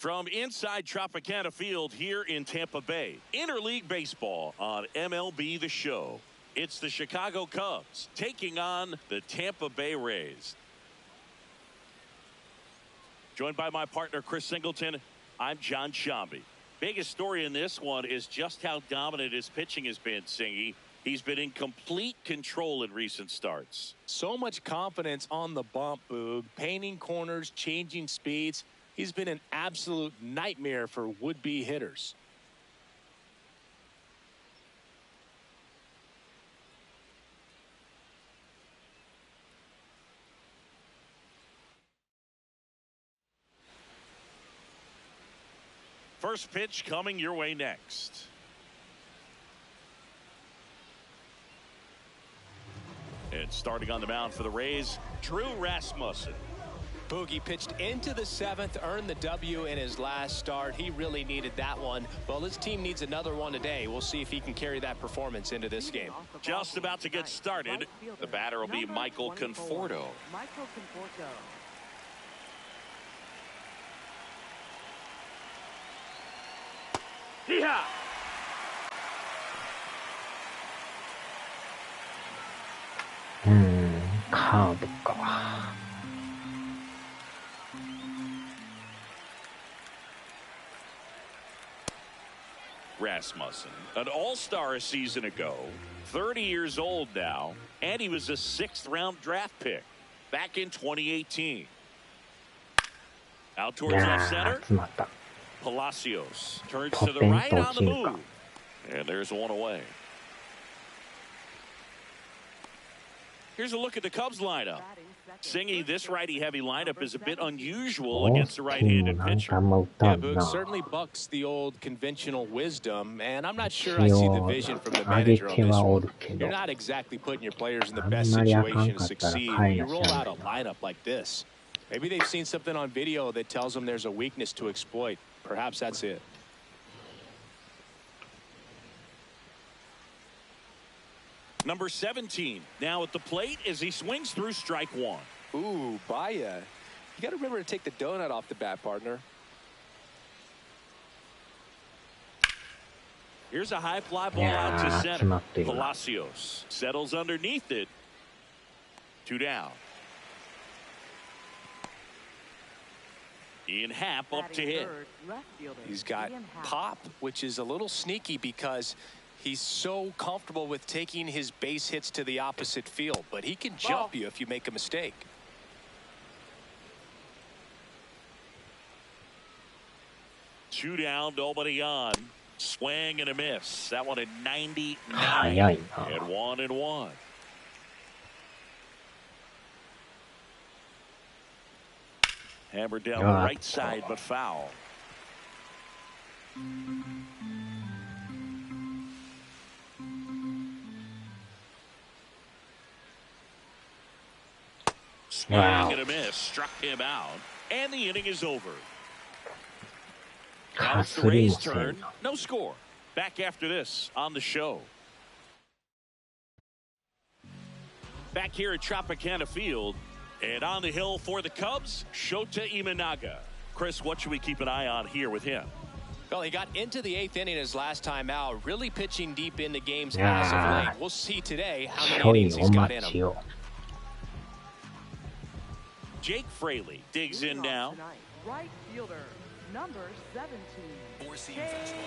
From inside Tropicana Field here in Tampa Bay, interleague baseball on MLB The Show. It's the Chicago Cubs taking on the Tampa Bay Rays. Joined by my partner, Chris Singleton, I'm John Shambi. Biggest story in this one is just how dominant his pitching has been, Singy. He's been in complete control in recent starts. So much confidence on the bump, Boog. Painting corners, changing speeds. He's been an absolute nightmare for would-be hitters. First pitch coming your way next. And starting on the mound for the Rays, Drew Rasmussen. Boogie pitched into the seventh, earned the W in his last start. He really needed that one. Well, his team needs another one today. We'll see if he can carry that performance into this game. Just about to get started. The batter will be Michael Conforto. Michael Conforto. Yeehaw! Rasmussen, an all-star a season ago, 30 years old now, and he was a 6th-round draft pick back in 2018. Out towards left center. Palacios turns to the right on the move. And there's one away. Here's a look at the Cubs lineup. Singy, this righty-heavy lineup is a bit unusual against a right-handed pitcher. Yeah, Boog certainly bucks the old conventional wisdom, and I'm not sure I see the vision from the manager on this one. You're not exactly putting your players in the best situation to succeed when you roll out a lineup like this. Maybe they've seen something on video that tells them there's a weakness to exploit. Perhaps that's it. Number 17 now at the plate as he swings through strike one. Ooh, Baya. You got to remember to take the donut off the bat, partner. Here's a high fly ball out to center. Palacios settles underneath it. 2 down. Ian Happ up to hit. He's got pop, which is a little sneaky because he's so comfortable with taking his base hits to the opposite field, but he can jump you if you make a mistake. Two down, nobody on. Swing and a miss. That one at 99. And 1-1. Hammered down the right side, but foul. Swing and a miss. Struck him out. And the inning is over. Now it's the Rays' turn. No score. Back after this on the show. Back here at Tropicana Field. And on the hill for the Cubs, Shota Imanaga. Chris, what should we keep an eye on here with him? Well, he got into the 8th inning his last time out, really pitching deep into games as of late. We'll see today how many innings he's got in him. Jake Fraley digs in now. Right fielder, number 17. 4-seam fastball.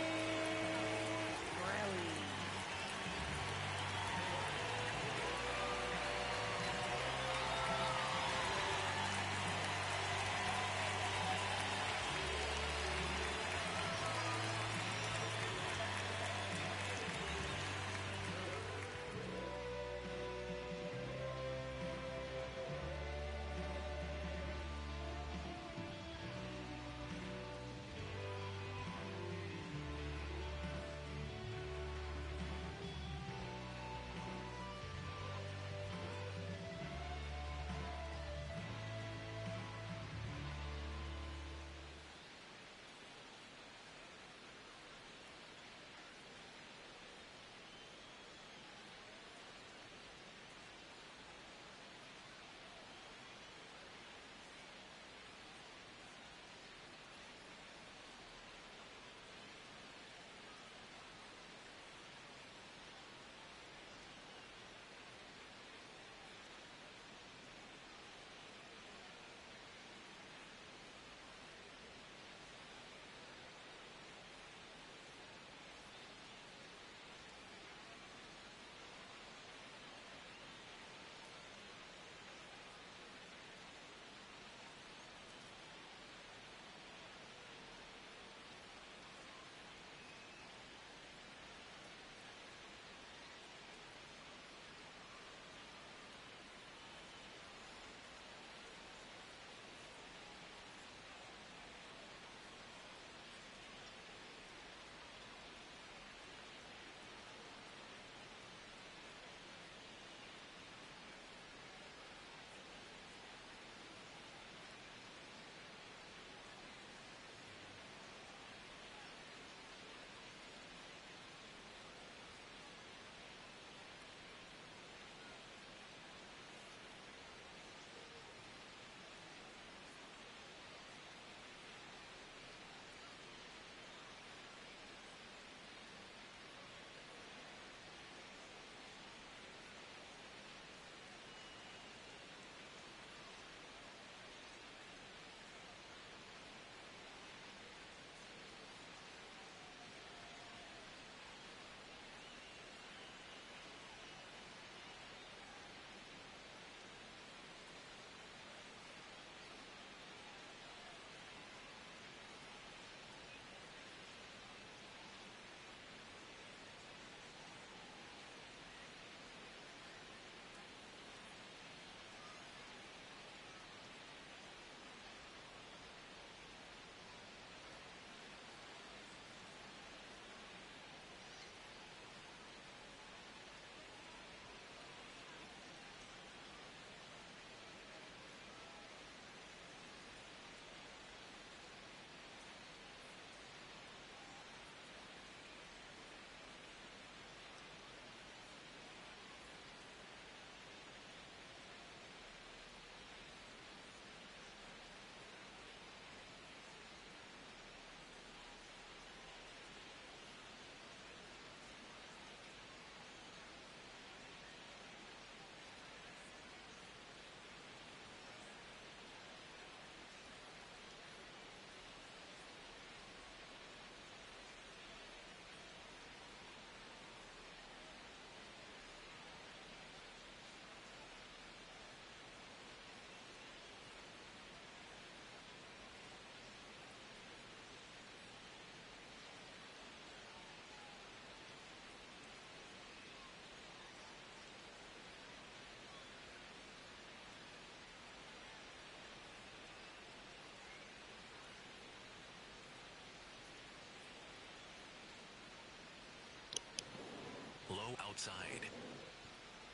outside.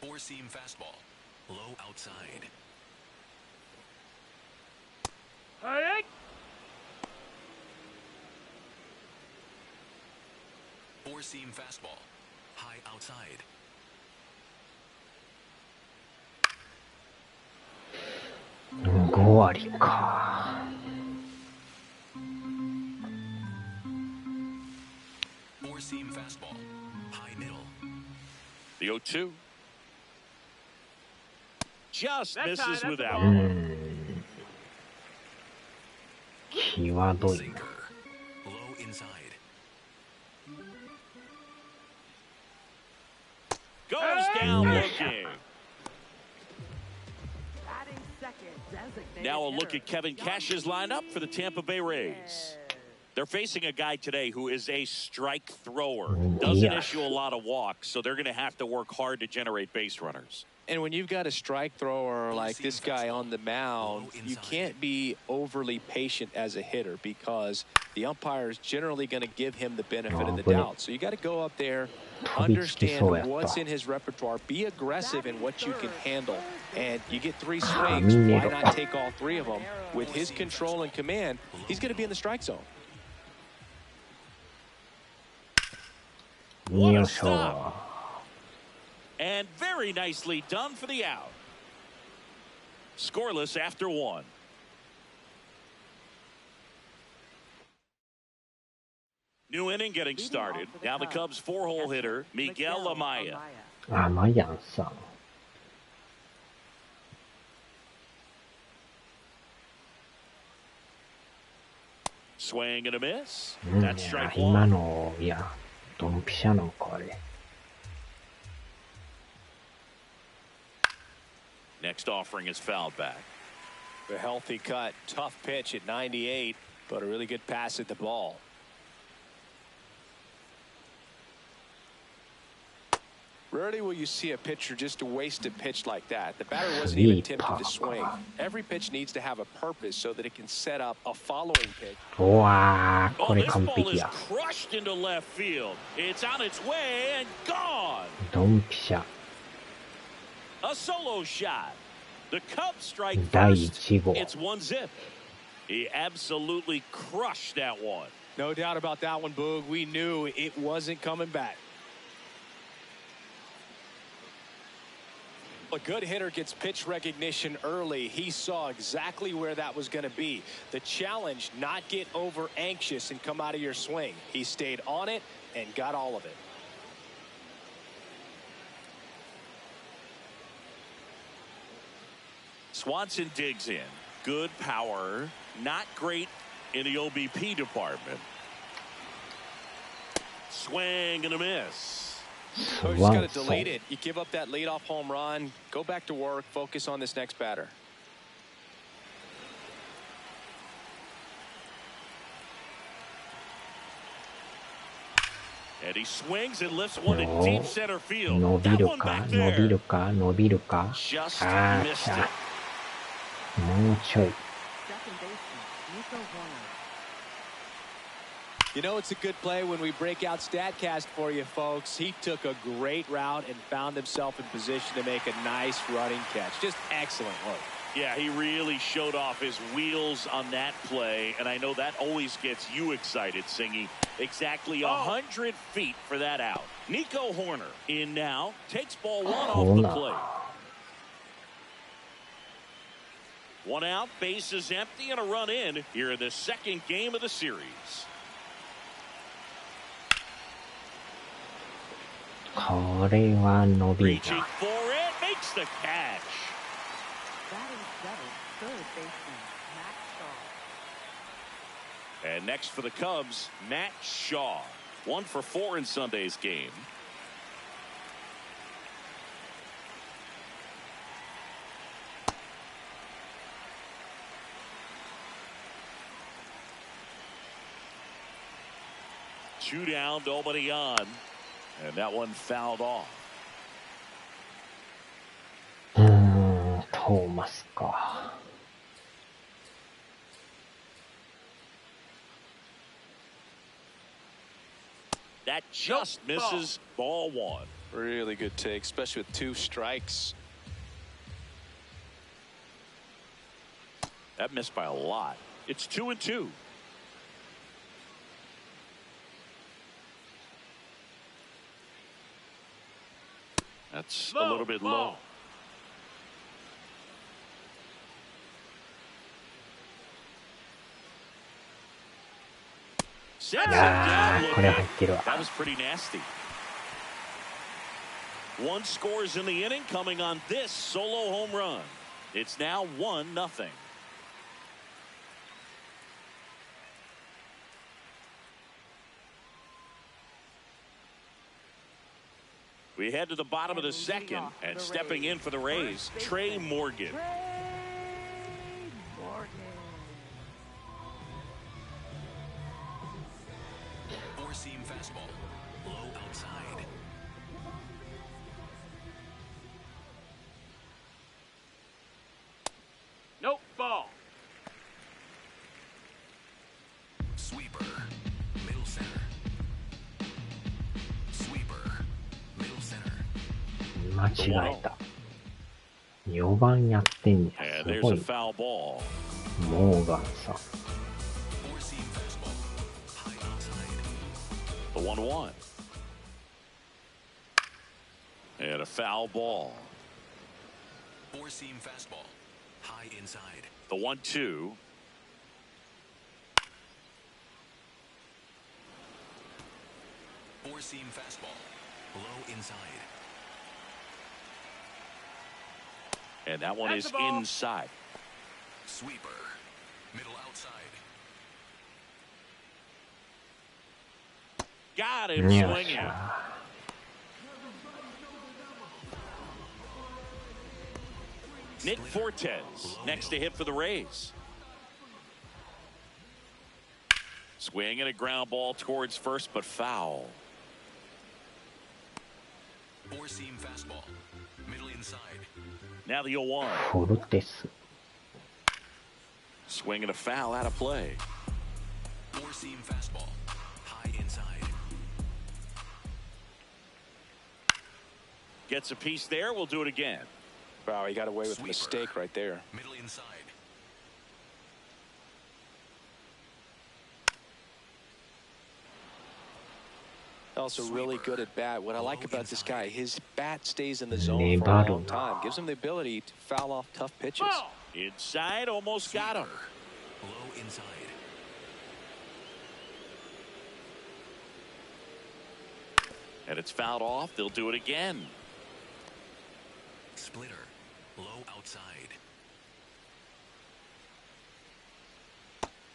Four-seam fastball. Low outside. Four-seam fastball. High outside.5割か。Four-seam fastball. High middle. The 0-2. Just misses with that う one. ん。際どいな。 Sinker. Low inside. Goes down looking. Batting second, designated Now a look hitter, at Kevin Cash's lineup for the Tampa Bay Rays. They're facing a guy today who is a strike thrower. Doesn't Yeah. issue a lot of walks, so they're going to have to work hard to generate base runners. And when you've got a strike thrower like this guy on the mound, you can't be overly patient as a hitter because the umpire is generally going to give him the benefit of the doubt. So you got to go up there, understand what's in his repertoire, be aggressive in what you can handle. And you get 3 swings, why not take all 3 of them? With his control and command, he's going to be in the strike zone. What よ a いしょ。 stop. And very nicely done for the out. Scoreless after 1. New inning getting started. Now the Cubs 4-hole hitter, Miguel Amaya. あ、マヤンさん。Swing and a miss. うん、い That's や strike 今 1. の、いや、ドンピシャのこれ。 Next offering is fouled back. A healthy cut, tough pitch at 98, but a really good pass at the ball. Rarely will you see a pitcher just waste a pitch like that. The batter wasn't even tempted to swing. Every pitch needs to have a purpose so that it can set up a following pitch. うわー、こ Oh, れ this 完 ball 璧 is や。 crushed into left field. It's on its way and gone. ドンピシャ。 A solo shot. The Cubs strike 第 first. 1号。 It's 1-0. He absolutely crushed that one. No doubt about that one, Boog. We knew it wasn't coming back. A good hitter gets pitch recognition early. He saw exactly where that was going to be. The challenge, not get over anxious and come out of your swing. He stayed on it and got all of it. Swanson digs in. Good power. Not great in the OBP department. Swing and a miss. Oh, you just got to delete it. You give up that leadoff home run. Go back to work. Focus on this next batter. And he swings and lifts one to deep center field. 伸び That る one か back 伸び there. るか伸びるか Just あ missed ー it. もうちょい。 second baseman, Nico Horner. You know it's a good play when we break out StatCast for you, folks. He took a great route and found himself in position to make a nice running catch. Just excellent work. Yeah, he really showed off his wheels on that play, and I know that always gets you excited, Singy. Exactly 100 feet for that out. Nico Horner in now, takes ball 1 off the plate. 1 out, base is empty, and a run in here in the second game of the series. これは伸びる Reaching な。 for it, makes the catch. Batting seventh, third baseman, Matt Shaw. And next for the Cubs, Matt Shaw. 1 for 4 in Sunday's game. Two down, nobody on. And that one fouled off. トーマスか。That just misses. Ball one. Really good take, especially with 2 strikes. That missed by a lot. It's 2-2. That's a little bit low. That was pretty nasty. 1 scores in the inning coming on this solo home run. It's now 1-0. We head to the bottom of the second, and stepping in for the Rays, Trey Morgan. Four-seam fastball, low outside. Nope, ball. Sweeper, middle center. Sweeper, middle center. 間違えた。4番やってんじゃん。 And す there's ご a い。 foul ball. モーガンさん。 Four-seam fastball, high outside. The 1-1. And a foul ball. Four-seam fastball, high inside. The 1-2. Four-seam fastball, low inside. And that one is inside. Sweeper, middle outside. Got him よっ swinging. しゃ。 Nick Fortes next to hit for the Rays. Swing and a ground ball towards first, but foul. Four-seam fastball, middle inside. Now the 0-1. フォルテス。 Swing and a foul out of play. Four-seam fastball, high inside. Gets a piece there. We'll do it again. Wow, he got away with a mistake right there. Middle inside. Also really good at bat. What I like about this guy, his bat stays in the zone for a long time. Gives him the ability to foul off tough pitches. Inside, almost got him. Low inside. And it's fouled off. They'll do it again. Splitter, low outside.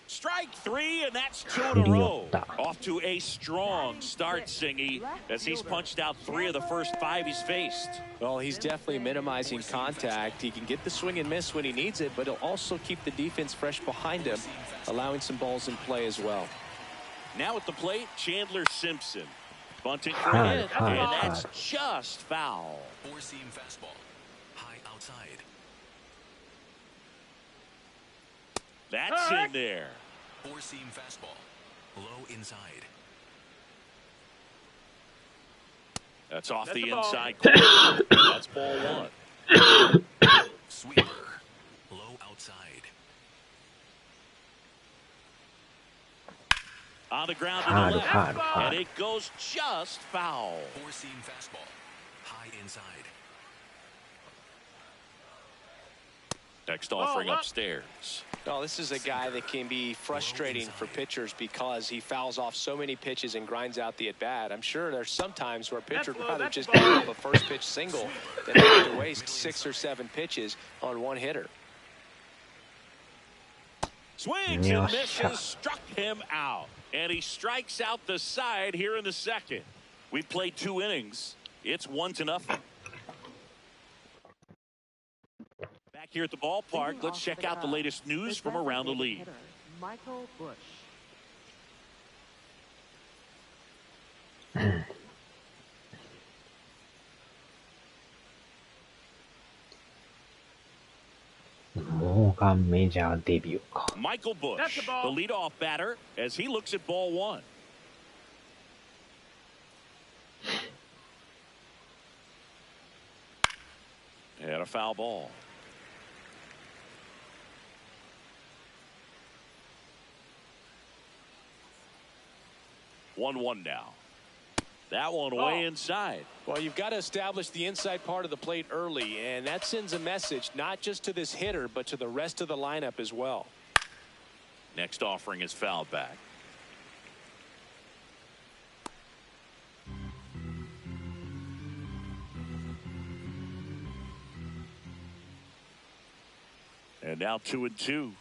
Strike 3, and that's 2 in a row. Off to a strong start, Singy, as he's punched out 3 of the first 5 he's faced. Well, he's definitely minimizing contact. He can get the swing and miss when he needs it, but he'll also keep the defense fresh behind him, allowing some balls in play as well. Now at the plate, Chandler Simpson. Bunting for a hit, and that's just foul. Four-seam fastball, high outside. That's in there. Four-seam fastball, low inside. That's off the inside corner. That's ball 1. Sweeper, low outside. On the ground to the left, and it goes just foul. Four-seam fastball, high inside. Next offering upstairs. Oh, this is a guy that can be frustrating for pitchers because he fouls off so many pitches and grinds out the at-bat. I'm sure there's some times where a pitcher would rather just give up a first pitch single than have to waste 6 or 7 pitches on one hitter. Swings and misses, struck him out. And he strikes out the side here in the second. We've played 2 innings. It's 1-0. Back here at the ballpark, let's check out the latest news from around the league. Michael Bush. モーガンメジャーデビューか。 Michael Bush, the leadoff batter, as he looks at ball 1. a foul ball. One now. That one way inside. Well, you've got to establish the inside part of the plate early, and that sends a message not just to this hitter, but to the rest of the lineup as well. Next offering is fouled back. And now 2-2.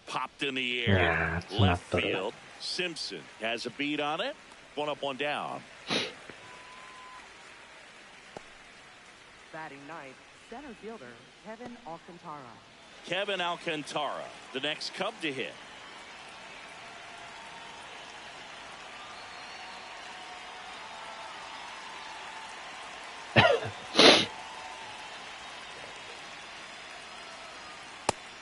Popped in the air. Left field. Simpson has a beat on it. One up, one down. Batting ninth, center fielder Kevin Alcantara. Kevin Alcantara, the next Cub to hit.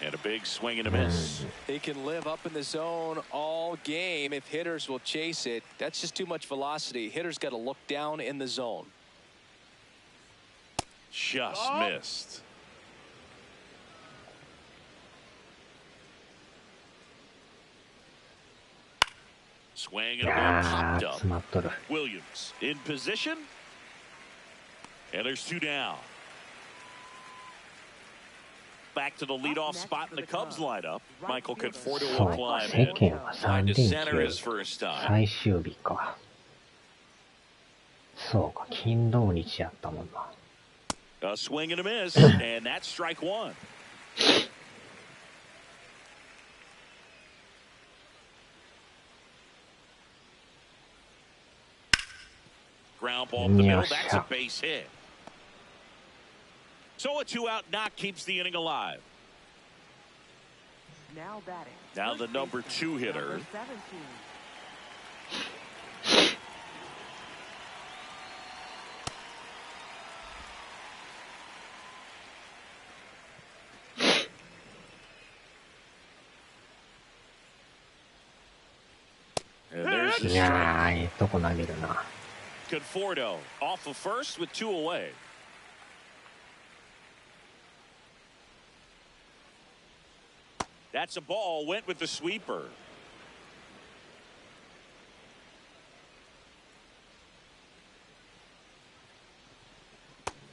And a big swing and a miss. He can live up in the zone all game if hitters will chase it. That's just too much velocity. Hitters got to look down in the zone. Just missed. Swing and a ball popped up. Williams in position. And there's two down. Back to the leadoff spot in the Cubs lineup. Michael Conforto will climb in. Line to center his first time. 最終日か。そうか、金土日やったもんな。A swing and a miss, and that's strike one. Ground ball up the middle. That's a base hit. So a two-out knock keeps the inning alive. Now batting. Now the number 2 hitter. Number 17. And there's the いやー、いいとこ投げるな。Conforto off of first with 2 away. That's a ball. Went with the sweeper.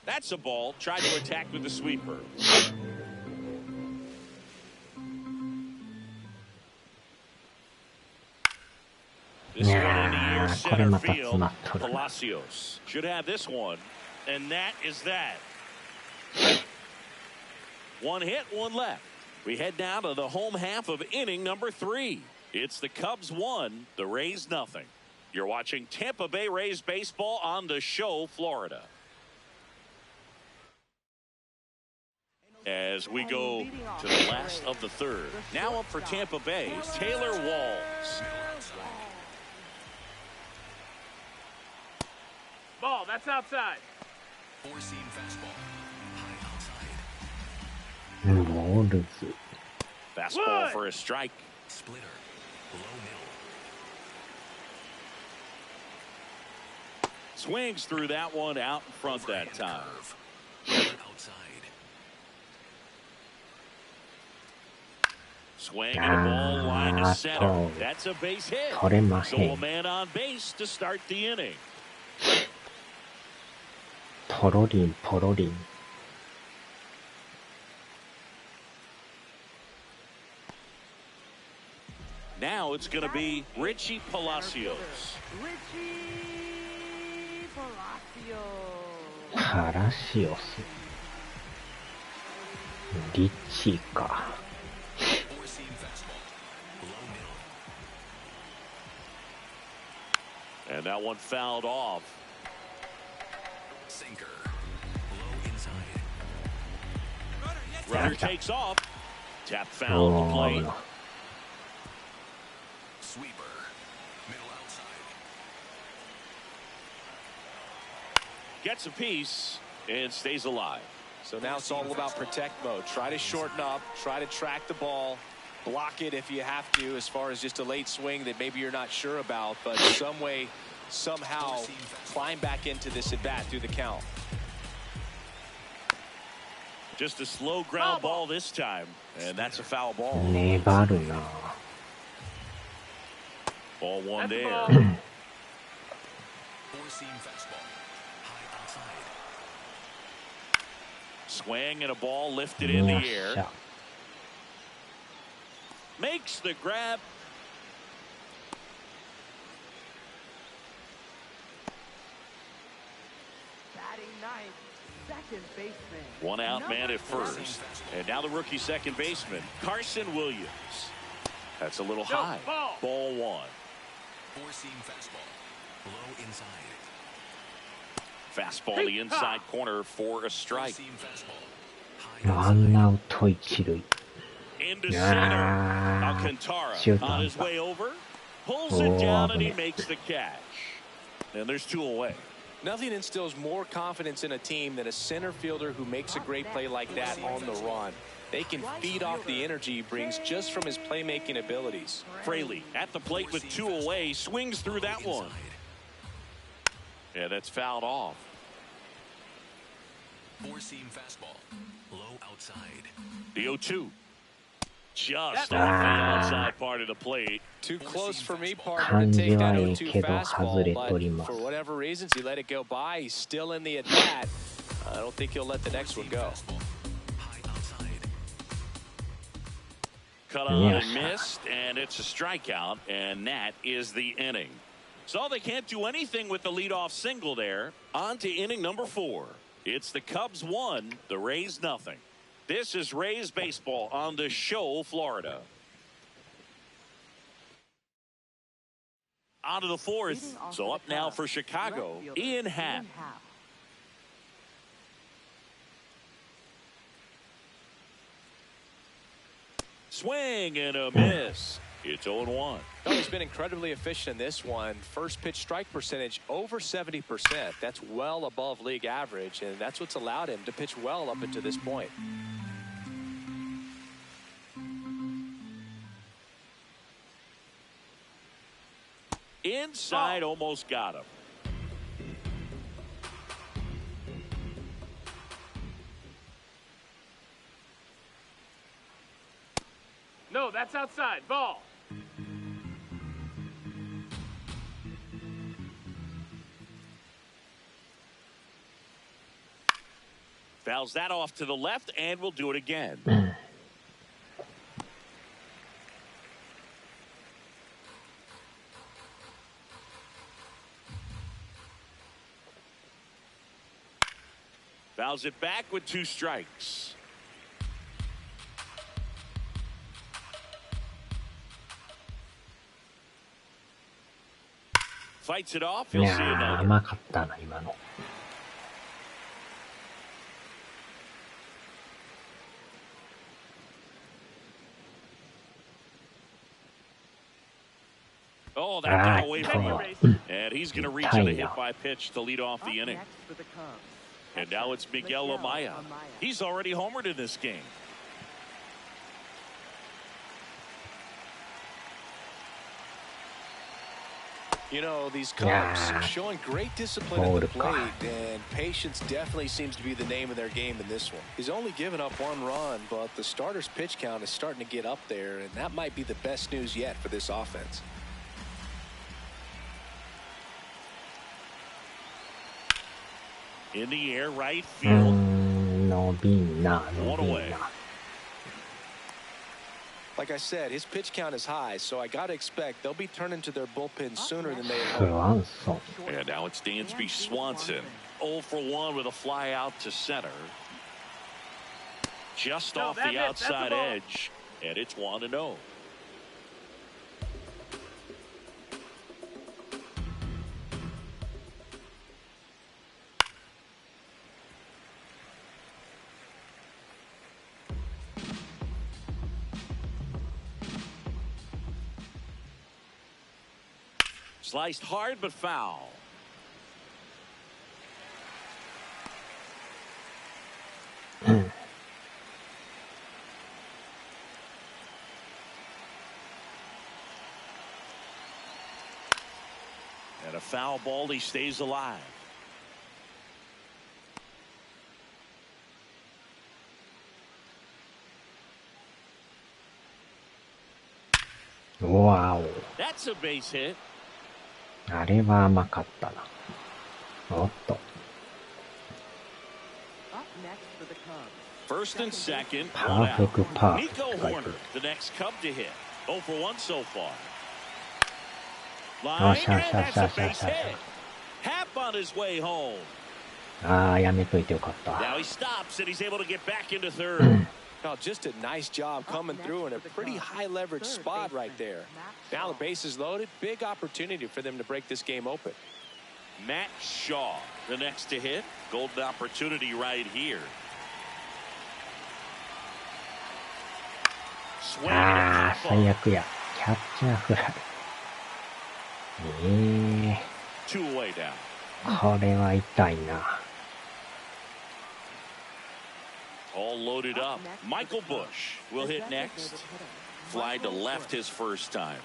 That's a ball. Tried to attack with the sweeper. This one in the air center field. Palacios should have this one. And that is that. One hit, one left. We head now to the home half of inning number 3. It's the Cubs 1, the Rays nothing. You're watching Tampa Bay Rays baseball on the show, Florida. As we go to the last of the 3rd. Now up for Tampa Bay, Taylor Walls. Ball, that's outside. Four-seam fastball. High outside. ボールズ。 Fastball for a strike. Splitter. Low middle. Swings through that one out in front that time. Outside. Swing and a ball line to center. That's a base hit. So a man on base to start the inning. ポロリンポロリン。 Now it's going to be Richie Palacios. Richie Palacios. パラシオス。リッチーか。 Four-seam fastball. Low middle. And that one fouled off. Sinker. Low inside. Runner takes off. Tap foul the plate. Sweeper. Middle outside. Gets a piece and stays alive. So now it's all about protect mode. Try to shorten up, try to track the ball, block it if you have to, as far as just a late swing that maybe you're not sure about, but some way, somehow climb back into this at bat through the count. Just a slow ground ball this time, and that's a foul ball. 粘るな。Ball one there. Four-seam fastball. High outside. Swing and a ball lifted in the air. Makes the grab. Batting ninth, second baseman. One out Number man at first. 6. And now the rookie second baseman, Carson Williams. That's a little high. Ball one. Four-seam fastball. Low inside. Fastball the inside corner for a strike. Four-seam fastball. High ワンアウト一塁。 Into center. Alcantara on his way over. Pulls it down and he makes the catch. And there's two away. Nothing instills more confidence in a team than a center fielder who makes a great play like that on the run. They can feed off the energy he brings just from his playmaking abilities. Fraley at the plate with two away, swings through that one. Yeah, that's fouled off. Four-seam fastball. Low outside. The 0-2. Just off the outside part of the plate. Too close for me, partner, to take that 0-2 fastball, but for whatever reasons, he let it go by. He's still in the at-bat. I don't think he'll let the next one go. High outside. Cut on and missed, and it's a strikeout, and that is the inning. So they can't do anything with the leadoff single there. On to inning number 4. It's the Cubs 1, the Rays nothing. This is Rays baseball on the show, Florida. On to the 4th. So up now for Chicago, Ian Happ. Swing and a miss. It's 0-1. Oh, he's been incredibly efficient in this one. First pitch strike percentage over 70%. That's well above league average, and that's what's allowed him to pitch well up until this point. Inside, almost got him. No, that's outside. Ball. Fouls that off to the left, and we'll do it again. Fouls it back with 2 strikes. Fights it off. He'll see another. 甘かったな、今の。Oh, that got away from him. And he's going to reach on a hit by pitch to lead off the inning. And now it's Miguel Amaya. He's already homered in this game. You know, these Cubs showing great discipline at the plate, and patience definitely seems to be the name of their game in this one. He's only given up 1 run, but the starter's pitch count is starting to get up there, and that might be the best news yet for this offense. In the air, right field. 伸びんな、伸びんな。 Like I said, his pitch count is high, so I got to expect they'll be turning to their bullpen sooner than they不安そう。 And now it's Dansby Swanson. 0 for 1 with a fly out to center. Just off the outside edge. And it's 1-0. Sliced hard but foul. And a foul ball, he stays alive. うわお。That's a base hit. あれは甘かったな。おっと。Up next for the Cubs. First and second. パーフェクトパーフェク Nico ト書いて Horner, る。the next Cub to hit. 0 for 1 so far. よ Line, しよ and しよし that's よ a しよ base しよし。hit. Hap on his way home. ああ、やめといてよかった。 Now he stops and he's able to get back into third. Oh, just a nice job coming through in a pretty high leverage spot right there. Now the base is loaded. Big opportunity for them to break this game open. Matt Shaw, the next to hit. Golden opportunity right here. Swing ああ、 and a 最 pop 悪や。キャッチャーフライ。two away down. これは痛いな。All loaded up. Michael Bush will hit next. Fly to left his first time.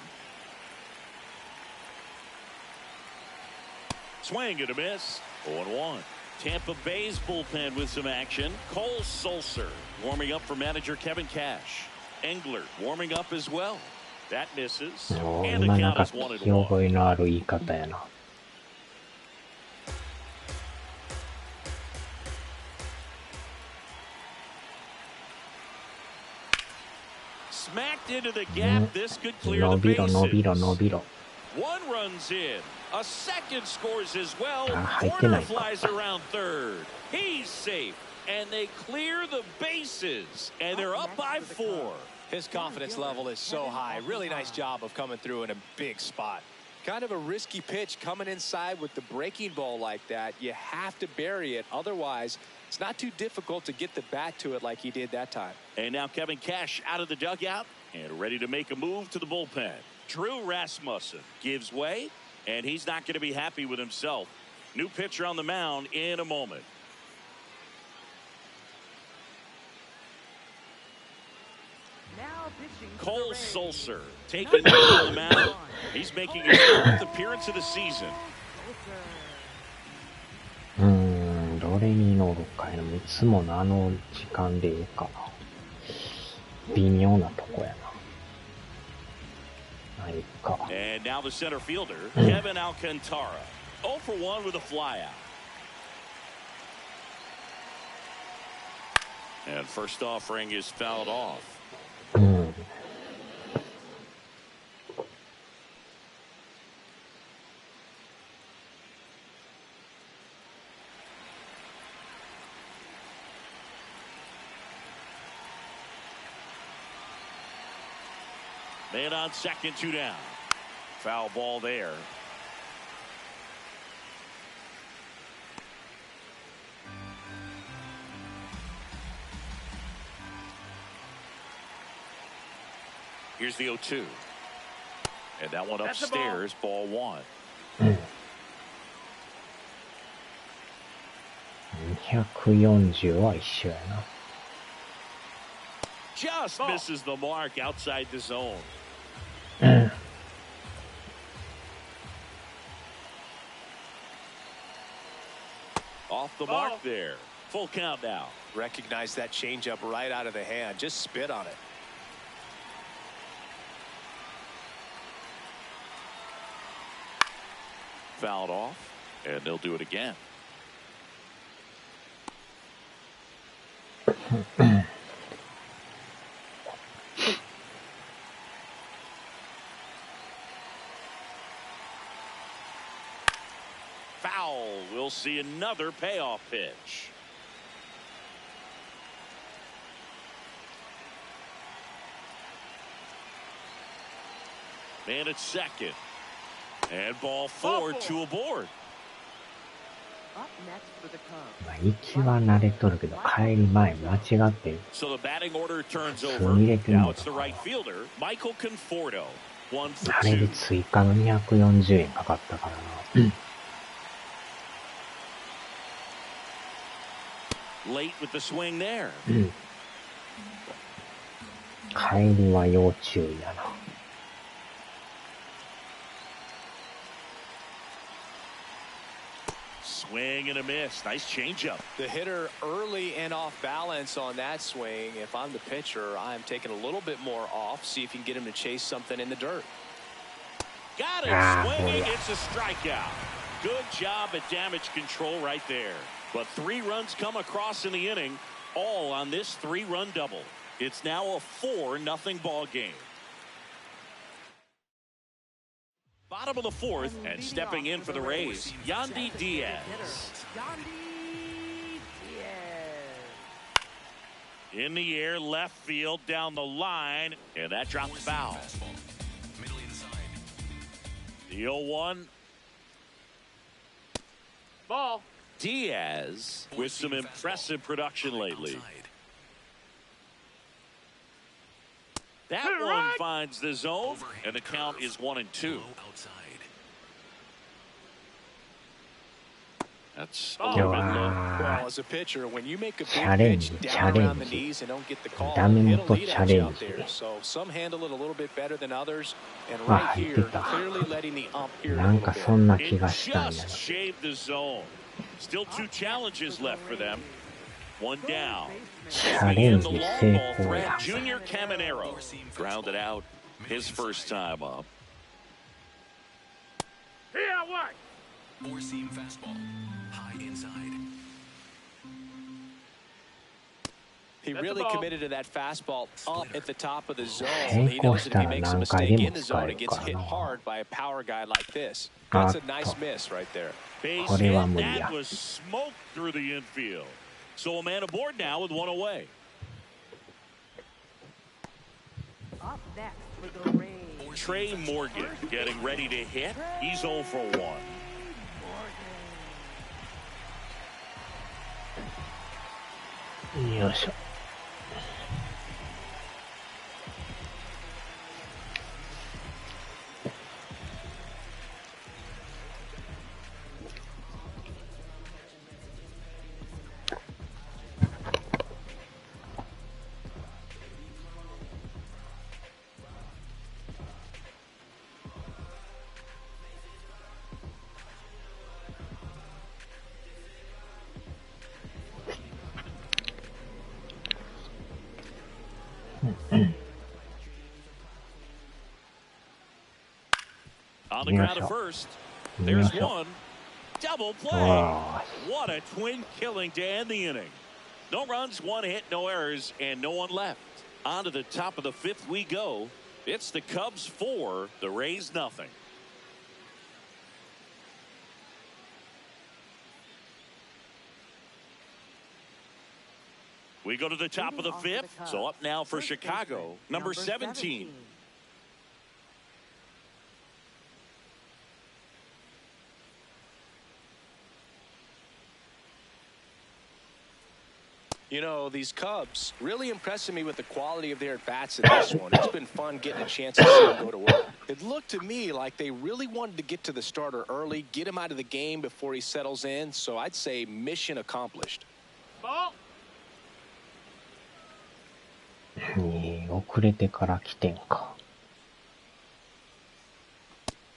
Swing and a miss. 0-1. Tampa Bay's bullpen with some action. Cole Sulser warming up for manager Kevin Cash. Engler warming up as well. That misses. おー、 And the 今な count か is 1-1. 聞き覚えのある言い方やな。Smacked into the gap. This could clear 伸 the びろ伸びろ bases. 伸びろ。 One runs in. A second scores as well. 入ってな Corner いか。 flies around third. He's safe. And they clear the bases. And they're up by 4. His confidence level is so high. Really nice job of coming through in a big spot. Kind of a risky pitch coming inside with the breaking ball like that. You have to bury it. Otherwise, it's not too difficult to get the bat to it like he did that time. And now Kevin Cash out of the dugout and ready to make a move to the bullpen. Drew Rasmussen gives way, and he's not going to be happy with himself. New pitcher on the mound in a moment. Now pitching for the Cole Rays. Sulser taking on the mound. He's making his 4th appearance of the season. どれに乗るかやな。いつものあの時間でいいかな。微妙なとこやな。ないか。 And now the center fielder, Kevin Alcantara. 0 for 1 with a flyout. And first offering is fouled off. うん。 Man on second, 2 down. Foul ball there. Here's the 0-2. And that one That's a ball. upstairs, ball 1. 240は一緒やな。 Just Ball. misses the mark outside the zone. Off the Ball. mark there. Full count now. Recognize that changeup right out of the hand. Just spit on it. Fouled off, and they'll do it again. Foul. We'll see another payoff pitch. Man at second. And ball 4, 2 aboard. Up next for the Cubs. まあ、行きは慣れとるけど、帰り前間違って So the batting order turns 普 over. 通に入れてん Now の it's か the right fielder, Michael Conforto. 1 for あれで 2. 追加の240円かかったからな。 Late with the swing there. 帰りは要注意やな。Swing and a miss. Nice changeup. The hitter early and off balance on that swing. If I'm the pitcher, I'm taking a little bit more off. See if you can get him to chase something in the dirt. Got it. Swinging. It's a strikeout. Good job at damage control right there. But 3 runs come across in the inning, all on this 3-run double. It's now a 4-0 ball game. Bottom of the 4th, and stepping in for the Rays, Yandy Diaz. In the air, left field, down the line, and that drops foul. The 0-1. Ball. Diaz with some impressive production lately. That one finds the zone, and the count is 1-2. That's a little bit low. Well, as a pitcher, when you make a big pitch down around the knees and don't get the call, it'll lead out there. So some handle it a little bit better than others. And right here, clearly letting the ump hear a little bit. It just shaved the zone. Still 2 challenges left for them. 1 down. In the long ball threat, Junior Caminero grounded out his first time up. Here, what? 4-seam fastball. High inside. He really committed to that fastball up at the top of the zone. He knows that if he makes a mistake in the zone, it gets hit hard by a power guy like this. That's a nice miss right there. Base hit, that was smoked through the infield. So a man aboard now with 1 away. Up next for the Rays. Trey Morgan getting ready to hit. He's 0 for 1.よいしょ。On the ground at first. There's one. Double play. What a twin killing to end the inning. No runs, 1 hit, no errors, and no one left. On to the top of the 5th we go. It's the Cubs 4, the Rays nothing. We go to the top of the 5th. So up now for Chicago, number 17. You know, these Cubs really impressing me with the quality of their at-bats in this one. It's been fun getting a chance to see them go to work. It looked to me like they really wanted to get to the starter early, get him out of the game before he settles in. So I'd say mission accomplished. Ball. 遅れてから来てんか。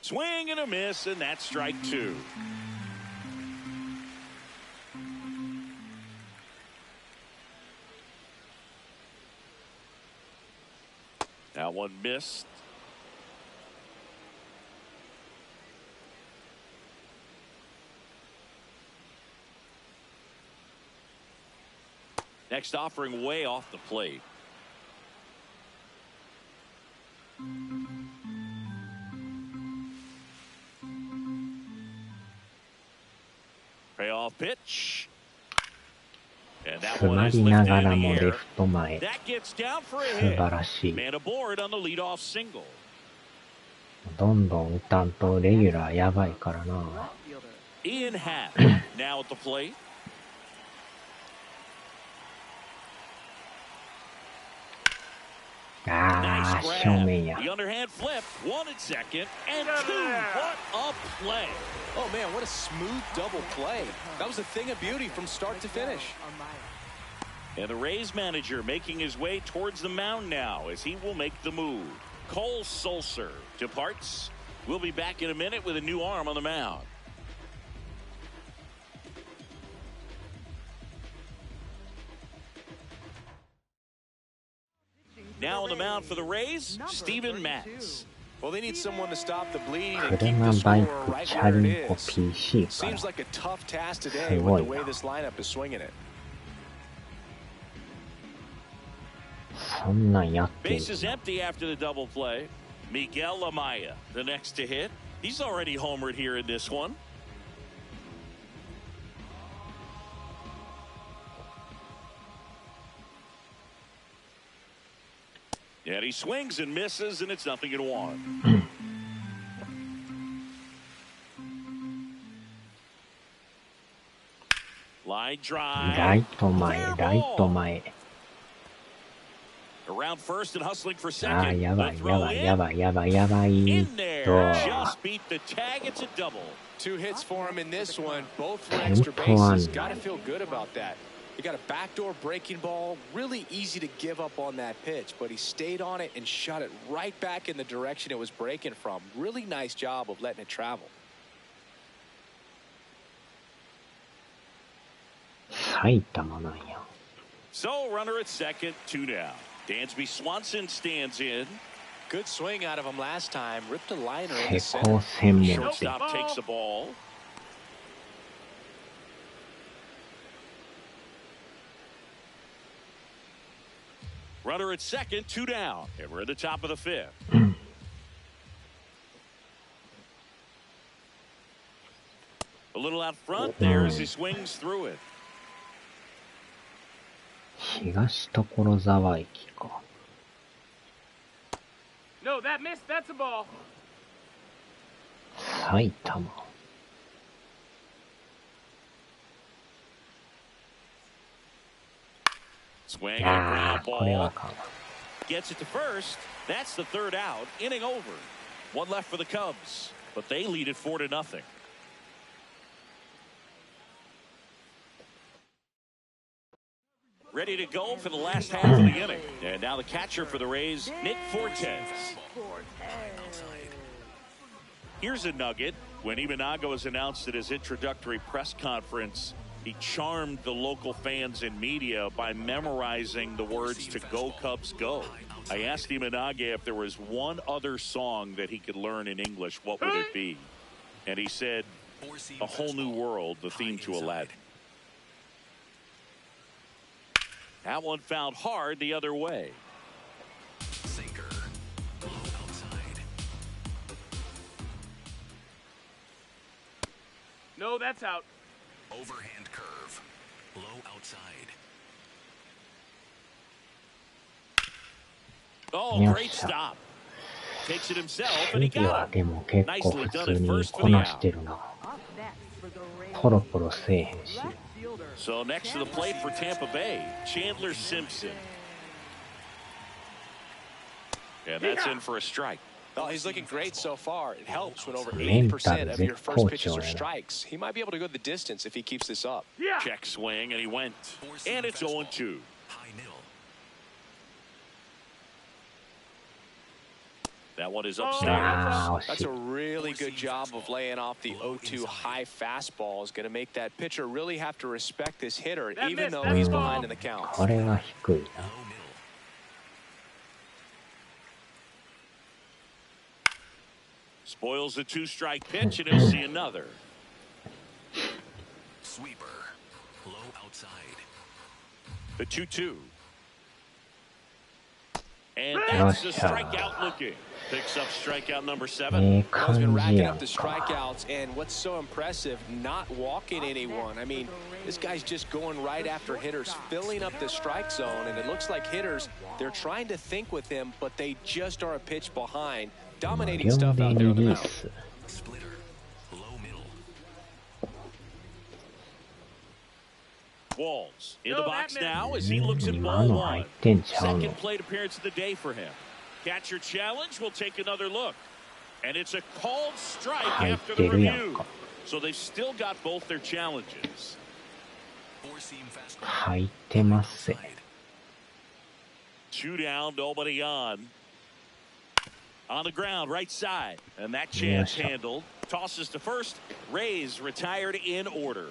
Swing and a miss, and that's strike 2. That one missed. Next offering way off the plate. Payoff pitch. And that one is lifted in the air. That gets down for a hit. Man aboard on the leadoff single. どんどん打たんとレギュラーやばいからな。Ian Happ now at the plate. Nice grab. The underhand flip, 1 at second, and 2. What a play. Oh, man, what a smooth double play. That was a thing of beauty from start to finish. And the Rays manager making his way towards the mound now as he will make the move. Cole Sulser departs. We'll be back in a minute with a new arm on the mound. Now on the mound for the Rays, Steven Matz. Well, they need someone to stop the bleeding and keep 車、 the バイ score ク、 right チャ where リ it ンコ、 is. PC から。 Seems like a tough task す today ご with い the な。 way this lineup is swinging it. そんなんやってる。 Bases empty after the double play. Miguel Amaya, the next to hit. He's already homered here in this one. And he swings and misses, and it's 0-1. Line drive. ライト前、ライト前。 Around first and hustling for ああ、 second. やば The い、や throw ばい、 in. やばい、やばい、やばい。 In there. と、 Just beat the tag. It's a double. 2 hits for him in this one, both for Ten extra to one. bases. Got to feel good about that. He got a backdoor breaking ball. Really easy to give up on that pitch, but he stayed on it and shot it right back in the direction it was breaking from. Really nice job of letting it travel. 埼玉なんや。 So runner at second, 2 down. Dansby Swanson stands in. Good swing out of him last time. Ripped a liner in the 施 center. 工専門店。 Shortstop takes the ball. Runner at second, 2 down. And we're at the top of the 5th. A little out front there as he swings through it. 東所沢駅か。 No, that missed. That's a ball. 埼玉。 Swing and あ a あ、 ground これは ball. かん。 Gets it to first. That's the 3rd out. Inning over. 1 left for the Cubs, but they lead it 4-0. Ready to go for the last half of the inning. And now the catcher for the Rays, Nick Fortes. Here's a nugget. When Imanaga was announced at his introductory press conference, he charmed the local fans and media by memorizing the words to "Go Cubs Go." I asked Imanaga if there was one other song that he could learn in English, what would it be? And he said, "A Whole New World," the theme to Aladdin. That one fouled hard the other way. Sinker. Low outside. No, that's out. Overhand curve. Low outside. Oh, great stop. Takes it himself, and he 次は got で it. も結構 Nicely 普 done 通 at に first こ for the なし out. てるな。 Up next for the Rays. ポロポロせえへんし。 Left fielder. So next to the plate for Tampa Bay, Chandler Simpson. And that's in for a strike. Well, he's looking great so far. It helps when over メンタ 80% ル of your 絶 first 好 pitches 調 are やな。 strikes. He might be able to go the distance if he keeps this up. Yeah. Check swing, and he went. And it's 0-2. High nil. That one is あ upstairs. あ、惜 That's しい a。really good job of laying off the 0-2 high fastball. Is going to make that pitcher really have to respect this hitter, That even missed. though That's he's ball. behind in the count. これは低いな。 Low middle. Spoils the 2-strike pitch, and he'll see another. Sweeper. Low outside. The 2-2. And that's the Russia. strikeout looking. Picks up strikeout number 7. ええ He's 感 been じ racking や up ん the か。 strikeouts, and what's so impressive, not walking anyone. I mean, this guy's just going right after hitters, filling up the strike zone, and it looks like hitters, they're trying to think with him, but they just are a pitch behind. Dominating 両 stuff 手 out there on the リリー mound. ス。 Splitter. Low middle. Walls in the No, box that now as he looks at 今 ball の入 1. ってんちゃうの。 Second plate appearance of the day for him. Catcher challenge. We'll take another look. And it's a called strike 入っ after て the るやん review. か。 So they've still got both their challenges. Four-seam fastball. 入ってますぜ。 2 down, nobody on. On the ground, right side. And that chance Yes. handled. Tosses to first. Rays retired in order.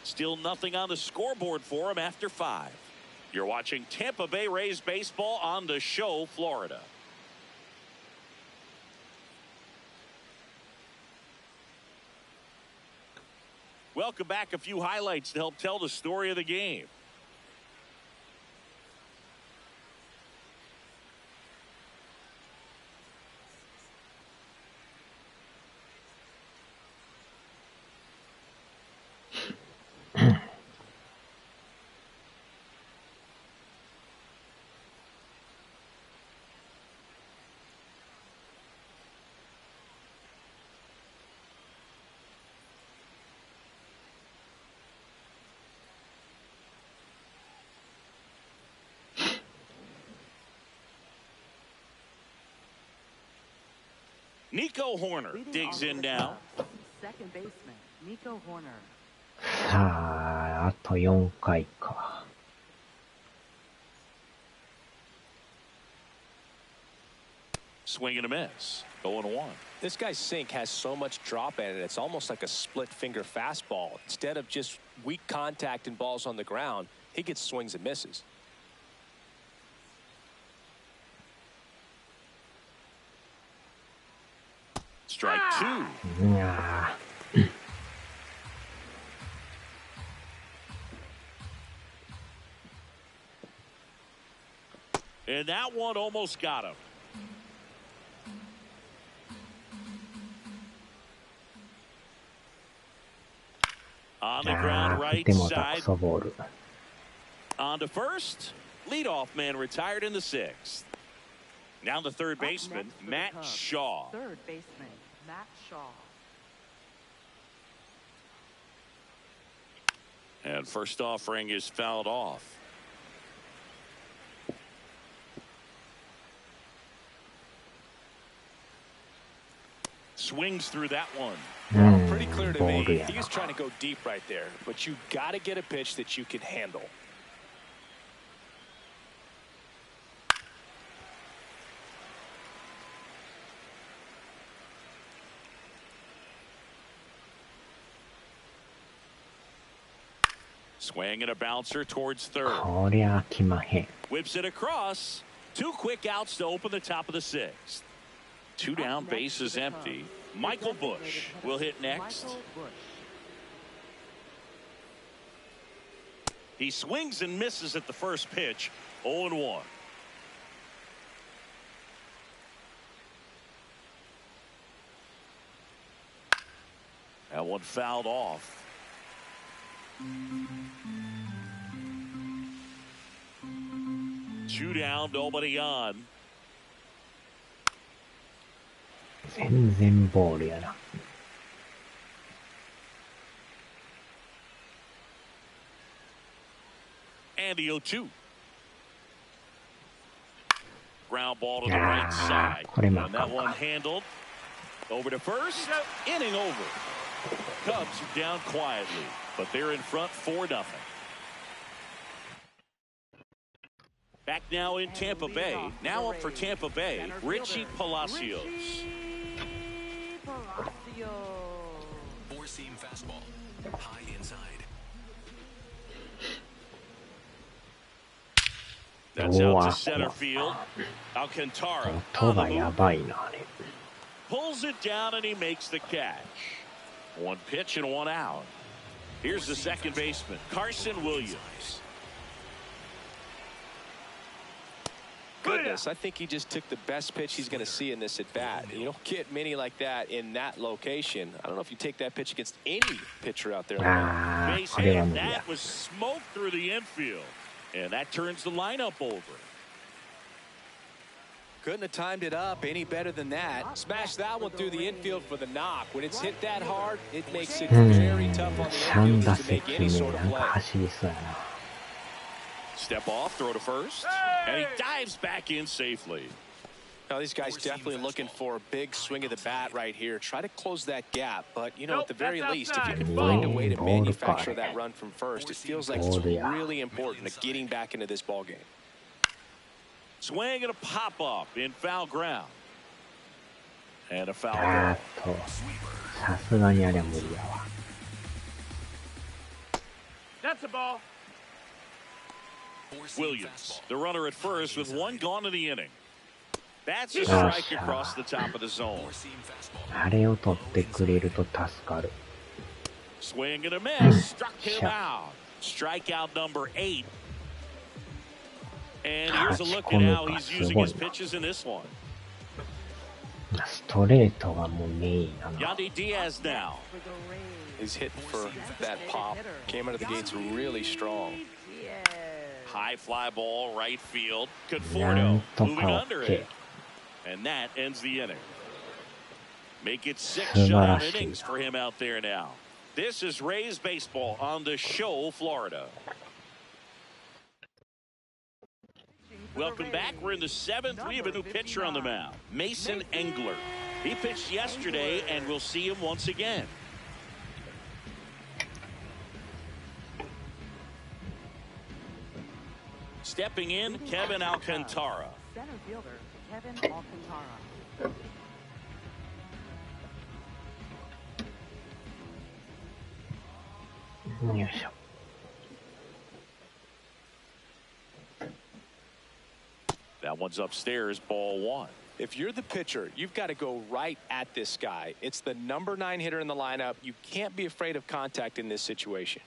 Still nothing on the scoreboard for him after 5. You're watching Tampa Bay Rays baseball on the show, Florida. Welcome back. A few highlights to help tell the story of the game. Nico Horner digs in now. Second baseman, Nico Horner. さあ、あと4回か。Swing and a miss. 0-1. This guy's sink has so much drop in it, it's almost like a split finger fastball. Instead of just weak contact and balls on the ground, he gets swings and misses. Strike two. Yeah. And that one almost got him. On the ground right side. On to first. Leadoff man retired in the sixth. Now the third baseman, Matt Shaw. Third baseman, Matt Shaw. And first offering is fouled off. Swings through that one. Pretty clear to me. He was trying to go deep right there, but you got to get a pitch that you can handle. Swing and a bouncer towards third. Whips it across. Two quick outs to open the top of the sixth. Two down, base is empty. Michael Bush will hit next. He swings and misses at the first pitch. 0-1. That one fouled off. Two down, nobody on. 全然ボールやな。And the 0-2. Ground ball to the right side. And that one handled. Over to first. Inning over. Cubs are down quietly, but they're in front 4-0. Back now in Tampa Bay. Now up for Tampa Bay, Richie Palacios. Four-seam fastball. High inside. That's out to center field. Alcantara on the move. Pulls it down and he makes the catch. One pitch and one out. Here's the second baseman, Carson Williams. Goodness, I think he just took the best pitch he's going to see in this at bat. You don't get many like that in that location. I don't know if you take that pitch against any pitcher out there. Base hit. That was smoked through the infield, and that turns the lineup over. Couldn't have timed it up any better than that. Smash that one through the infield for the knock. When it's hit that hard, it makes it very tough on the infield to make any sort of play. Step off, throw to first, and he dives back in safely. Now, these guys definitely looking for a big swing of the bat right here. Try to close that gap, but, you know, at the very least, if you can find a way to manufacture that run from first, it feels like it's really important to getting back into this ball game. Swing and a pop-up in foul ground. And a foul ball. That's a ball. Williams, the runner at first with one gone in the inning. That's a strike across the top of the zone. あれを取ってくれると助かる。 Swing and a miss. Struck him out. Strikeout number 8. And here's a look at how he's using his pitches in this one. ストレートがもうメインだな。 Yandy Diaz now. He's hitting for that pop. Came out of the gates really strong. High fly ball, right field. Conforto moving under it. And that ends the inning. Make it 6 shutout innings for him out there now. This is Rays baseball on the show, Florida. Welcome back. We're in the 7th. We have a new pitcher on the mound, Mason Engler. He pitched yesterday, and we'll see him once again. Stepping in, Kevin Alcantara. Center fielder, Kevin Alcantara. That one's upstairs, ball 1. If you're the pitcher, you've got to go right at this guy. It's the number 9 hitter in the lineup. You can't be afraid of contact in this situation.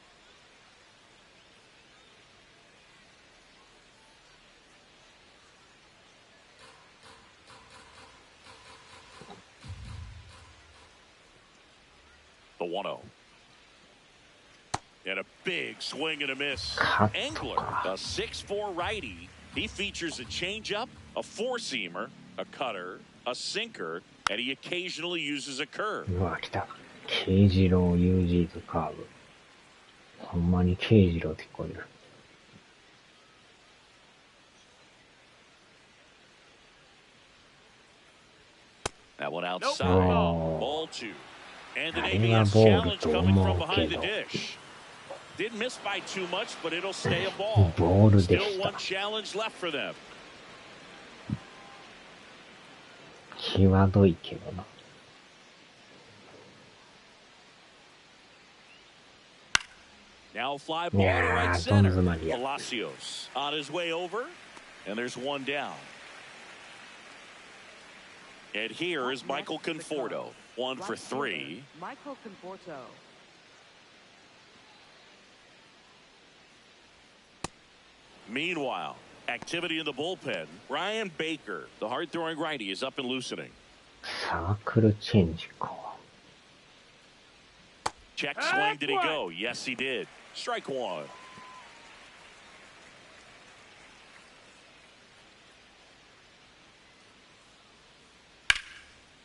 The 1-0. And a big swing and a miss. Engler, a 6'4" righty. He features a changeup, a four-seamer, a cutter, a sinker, and he occasionally uses a curve. うわ、来た。慶次郎 UG ズカーブ。ほんまに慶次郎って聞こえる。That one outside. Ball 2. And an ABS challenge coming from behind the dish. Didn't miss by too much, but it'll stay a ball. Still one challenge left for them. 際どいけどな。Now fly ball to right center. Palacios on his way over, and there's one down. And here is Michael Conforto, 1 for 3. Michael Conforto. Meanwhile, activity in the bullpen. Ryan Baker, the hard-throwing righty, is up and loosening. サークルチェンジか。 Check swing. Did he go? Yes, he did. Strike 1.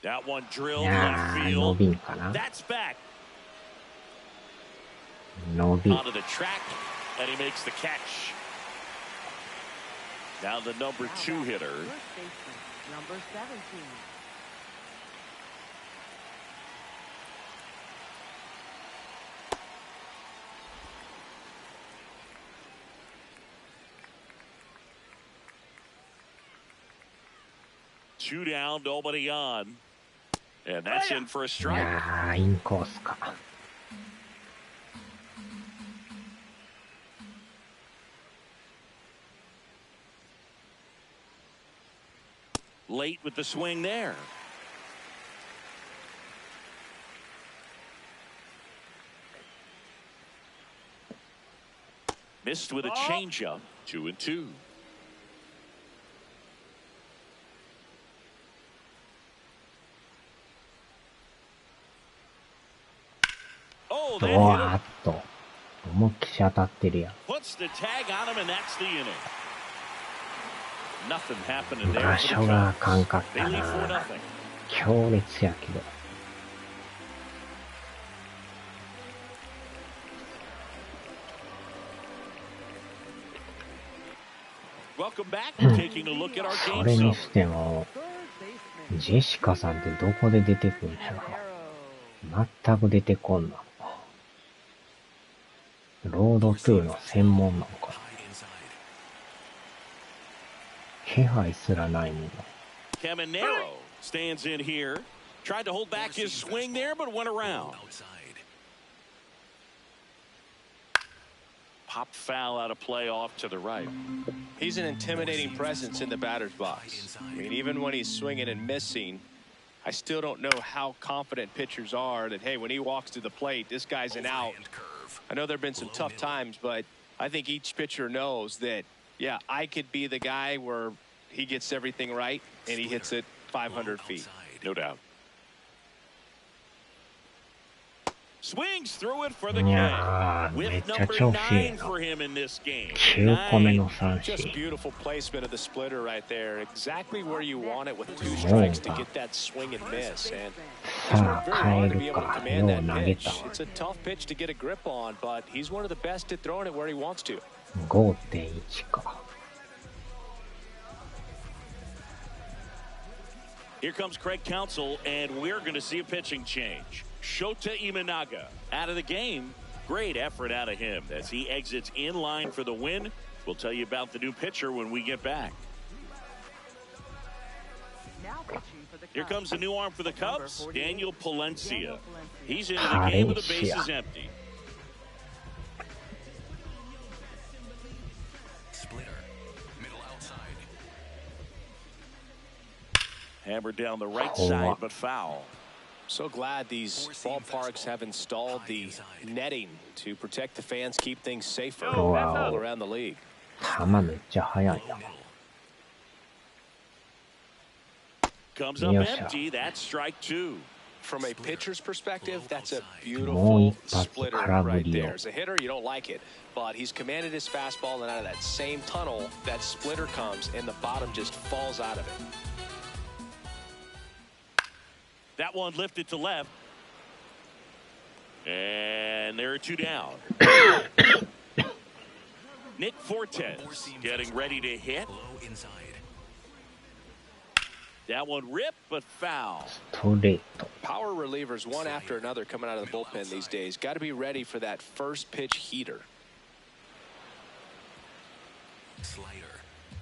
That one drilled left field. That's back. Onto the track, and he makes the catch. Now the number 2 hitter. First baseman, number 17. Two down, nobody on. And that's in for a strike. インコースか。Late with the swing there. Missed with a changeup. 2-2. Oh, they hit him. 思いっきし当たってるやん。 Puts the tag on him, and that's the inning. Nothing happening there. 場所があかんかっ They た lead 4-0. な。強烈やけど。Welcome back. Taking a look at our そ game れに summary. しても、 Third baseman, ジェシカさんってどこで出てくるんやろ。 Arrow. 全く出てこんな。ロード2の専門なのか。 気配すらないもんな。 Caminero stands in here. Tried to hold back his swing there, but went around. Pop foul out of play off to the right. He's an intimidating presence in the batter's box. I mean, even when he's swinging and missing, I still don't know how confident pitchers are that, hey, when he walks to the plate, this guy's an out. I know there have been some tough times, but I think each pitcher knows that, yeah, I could be the guy where he gets everything right and he hits it 500 feet. No doubt. Swings through it for the K. With number 9 for him in this game. 9個目の三振。 Just beautiful placement of the splitter right there. Exactly where you want it with 2 strikes to get that swing and miss. And it's worked very hard to be able to command that pitch. It's a tough pitch to get a grip on, but he's one of the best at throwing it where he wants to. 5.1 か。Here comes Craig Counsell, and we're going to see a pitching change. Shota Imanaga out of the game. Great effort out of him as he exits in line for the win. We'll tell you about the new pitcher when we get back. Now pitching for the Here Cubs. comes a new arm for the Cubs, Number 48, Daniel Palencia. He's into the Palencia. game with the bases empty. Splitter. Middle outside. Hammered down the right side, but foul. So glad these ballparks have installed the netting to protect the fans, keep things safer all around the league. 球めっちゃ速いな。 Comes up empty. That's strike 2. From a pitcher's perspective, that's a beautiful splitter right there. As a hitter, you don't like it, but he's commanded his fastball, and out of that same tunnel, that splitter comes, and the bottom just falls out of it. That one lifted to left. And there are 2 down. Nick Fortes getting ready to hit. Low inside. That one ripped, but foul. ストレート。 Power relievers, one after another, coming out of the bullpen these days. Got to be ready for that first pitch heater. Slider.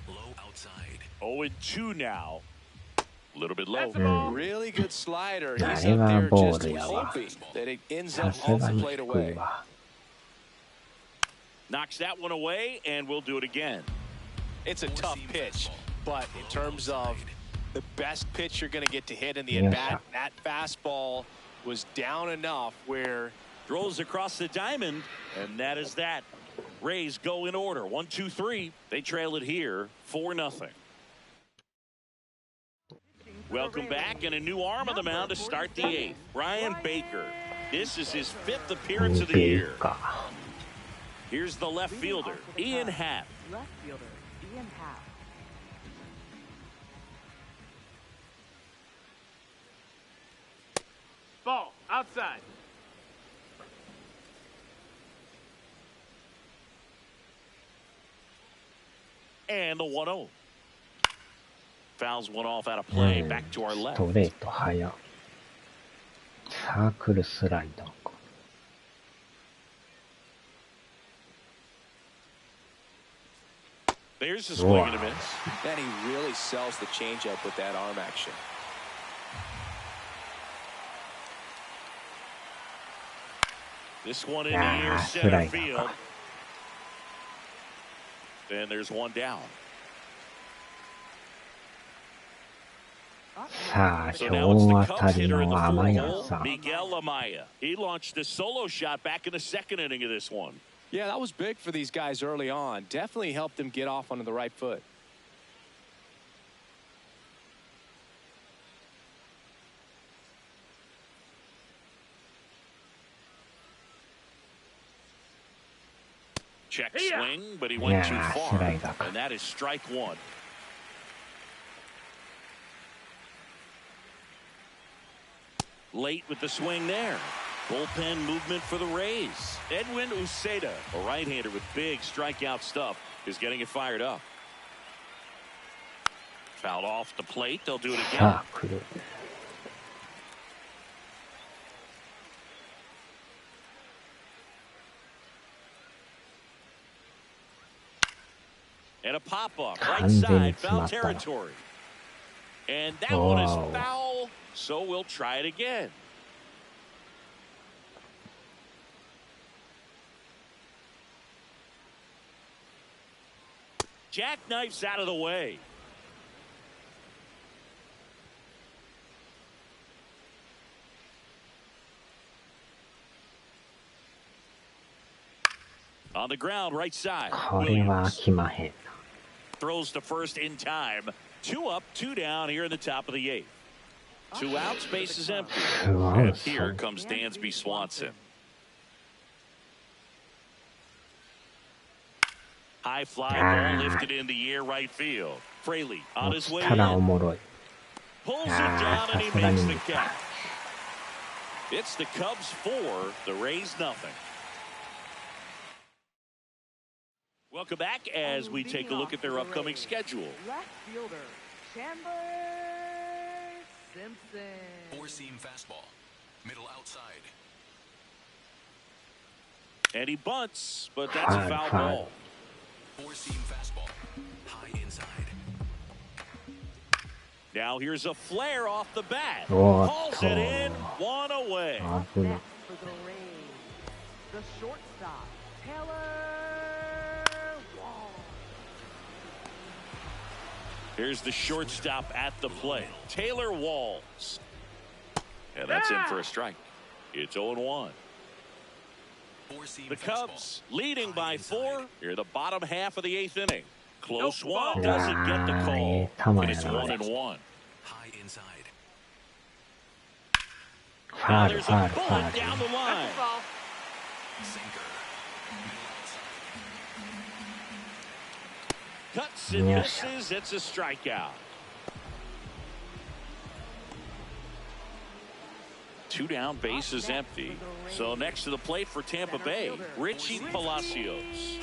Low outside. 0-2 now. A little bit low. That's a ball. Really good slider. He's あ up れは there ボー just ルやわ。 hoping that it ends さ up す off が the に plate 低い away. わ。 Knocks that one away, and we'll do it again. It's a tough pitch, but in terms of the best pitch you're going to get to hit in the at-bat, that fastball was down enough where Throws across the diamond, and that is that. Rays go in order. 1, 2, 3. They trail it here 4-0. Welcome back, and a new arm on the mound to start the 8th. Brian Baker. This is his 5th appearance of the ベイ year. か。 Here's the left fielder, Ian Happ. Left fielder, Ian Happ. Ball. Outside. And the 1-0. Fouls one off out of play. Back to our ス left. トレート速。サークルスライダーか。 There's a swing and a miss. then he really sells the changeup with that arm action. This one in the air, center slider. field. And there's one down. さあ、 So now it's 今 the 日あ Cubs たり hitter in の the 甘 4 や hole, さん。 Miguel Amaya. He launched a solo shot back in the 2nd inning of this one. Yeah, that was big for these guys early on. Definitely helped them get off onto the right foot. Check Yeah. swing, but he went too Yeah, far. slider. And that is strike 1. Late with the swing there. Bullpen movement for the Rays. Edwin Uceda, a right-hander with big strikeout stuff, is getting it fired up. Fouled off the plate. They'll do it again. さあ、来る。 And a pop-up, right 完全に side, 詰ま foul ったな。 territory. And that one is Wow. foul, so we'll try it again. Jackknifes out of the way. On the ground, right side. これは来まへん。 Throws to first in time. 2 up, 2 down here in the top of the 8th. 2 outs, base is empty. And here comes Dansby Swanson. High fly ball lifted in the air right field. Fraley on his way in. Pulls it down and he makes the catch. It's the Cubs 4, the Rays nothing. Welcome back as we take a look at their upcoming schedule. Left fielder, Chandler Simpson. Four-seam fastball. Middle outside. And he bunts, but that's a foul ball. Four-seam fastball. High inside. Now here's a flare off the bat. Oh, Hauls it in, 1 away. Next for the Rays, the shortstop, Taylor Wall. Here's the shortstop at the plate, Taylor Walls. And that's in for a strike. It's 0-1. The Cubs leading by 4 here in the bottom half of the 8th inning. Close one, doesn't get the call. And it's 1-1. High inside. Now there's a bullet down the line. Sinker. Middle outside. Cuts and misses. It's a strikeout. 2 down, base is empty. So next to the plate for Tampa Bay, Richie Palacios.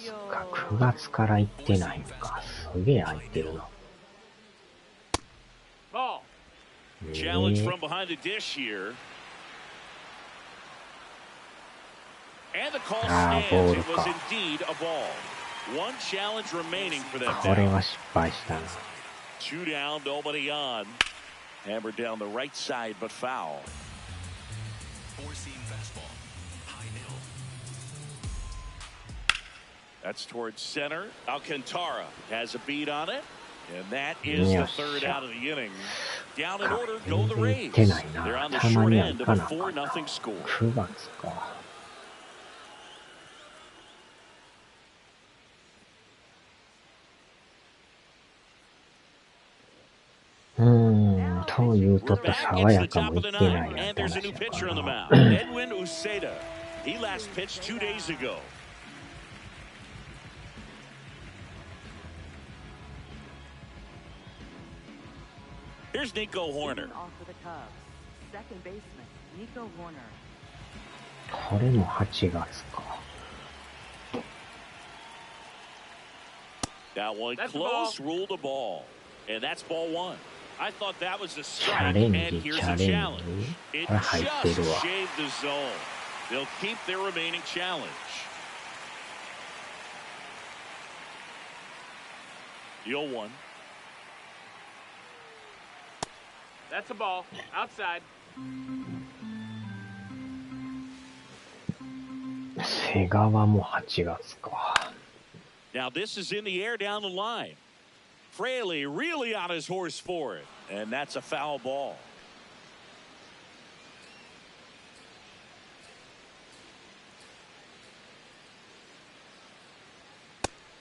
9月から行ってないのか。すげえ空いてるな。Challenge from behind the dish here. And the call stands. It was indeed a ball. 1 challenge remaining for them. これは失敗したな。 2 down, nobody on. Hammered down the right side, but foul. Four-seam fastball. High middle. That's towards center. Alcantara has a beat on it. And that is the 3rd out of the inning. Down in order, go the Rays. They're on the short end of a 4-0 score. 9月か。というとった爽やかも言ってないやって話やからな。Edwin Uceda. He last pitched 2 days ago. Here's Nico Horner. Off for the Cubs, second baseman, Nico Horner. これも8月か。 That one close, ruled a ball. And that's ball 1. I thought that was a strike, チャレン and ジ、 here's チャ a レン challenge. ジ。 It これ入ってる just わ。 shaved the zone. They'll keep their remaining challenge. The 0-1. That's a ball. Outside. 瀬川も8月か。 Now this is in the air down the line. Fraley really on his horse for it. And that's a foul ball.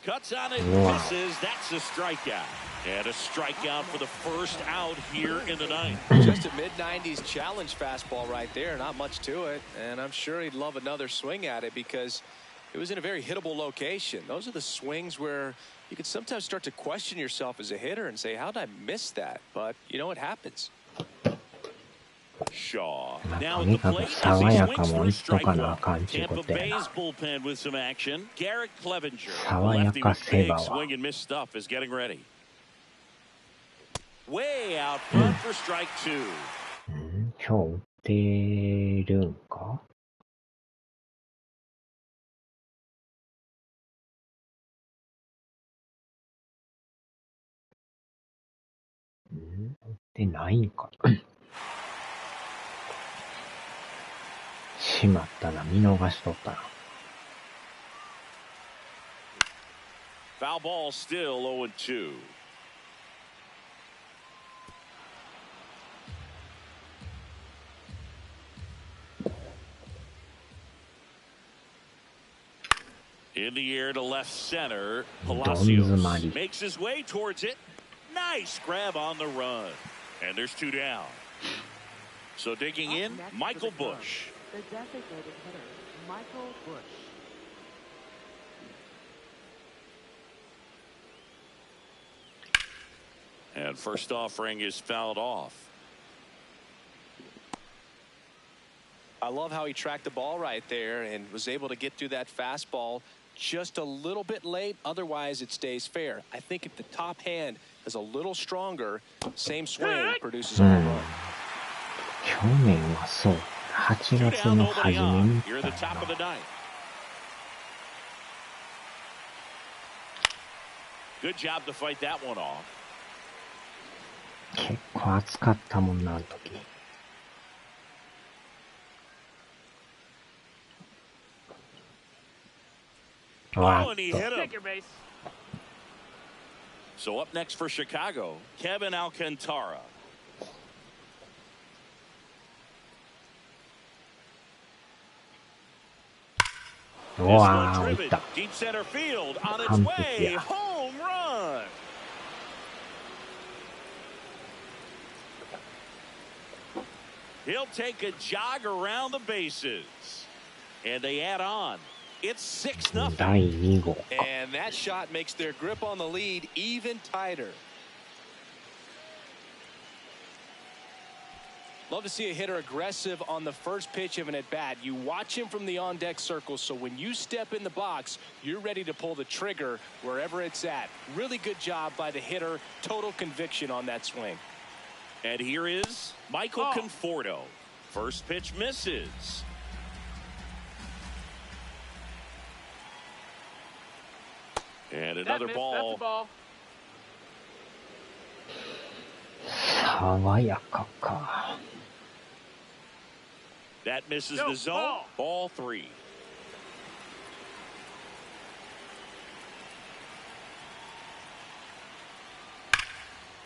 Cuts on it, misses. That's a strikeout. And a strikeout for the first out here in the 9th. Just a mid-90s challenge fastball right there. Not much to it. And I'm sure he'd love another swing at it because it was in a very hittable location. Those are the swings where you can sometimes start to question yourself as a hitter and say, how did I miss that? But, you know, it happens. Shaw. Now at the plate as he swings for a strike one. Tampa Bay's bullpen with some action. Garrett Clevenger, the lefty with big swing and miss stuff, is getting ready. Way out front for strike 2. 今日打ってるんか？打ってないんかな。しまったな、見逃しとったな。Foul ball, still 0-2. In the air to left center. Palacios makes his way towards it. Nice grab on the run. And there's two down. So digging in, Michael Bush. The designated hitter, Michael Bush. And first offering is fouled off. I love how he tracked the ball right there and was able to get through that fastball just a little bit late. Otherwise, it stays fair. I think if the top hand is a little stronger, same swing produces a home run. 去年はそう。8月の初めに。You're the top of the ninth. Good job to fight that one off. 結構暑かったもんな、あの時。Oh, and he hit him. So up next for Chicago, Kevin Alcantara. Wow, deep center field on its way, home run. He'll take a jog around the bases, and they add on. It's 6-0. And that shot makes their grip on the lead even tighter. Love to see a hitter aggressive on the first pitch of an at-bat. You watch him from the on-deck circle, so when you step in the box, you're ready to pull the trigger wherever it's at. Really good job by the hitter. Total conviction on that swing. And here is Michael Conforto. First pitch misses. And another ball. That misses the zone. Ball 3.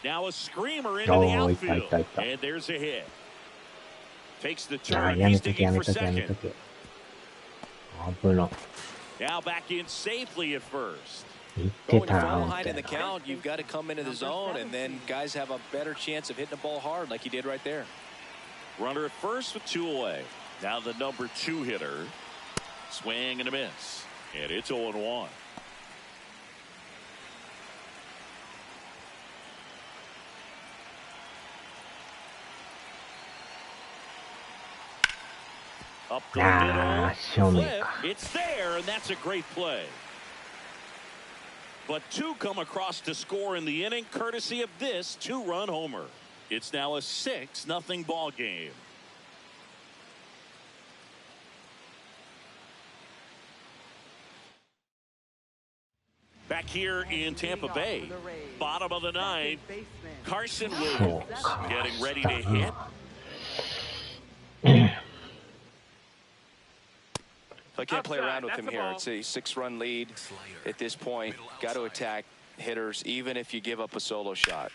Now a screamer into the outfield. And there's a hit. Takes the turn. He's digging for second. Now back in safely at first. But when you fall behind in the count, you've got to come into the zone, and then guys have a better chance of hitting the ball hard like he did right there. Runner at first with 2 away. Now the number 2 hitter. Swing and a miss. And it's 0-1. Up the middle. Flip. It's there, and that's a great play. But 2 come across to score in the inning, courtesy of this 2-run homer. It's now a 6-0 ball game. Back here in Tampa Bay, bottom of the 9th, Carson Williams getting ready to hit. I can't play around with him here. It's a 6-run lead at this point. Got to attack hitters, even if you give up a solo shot.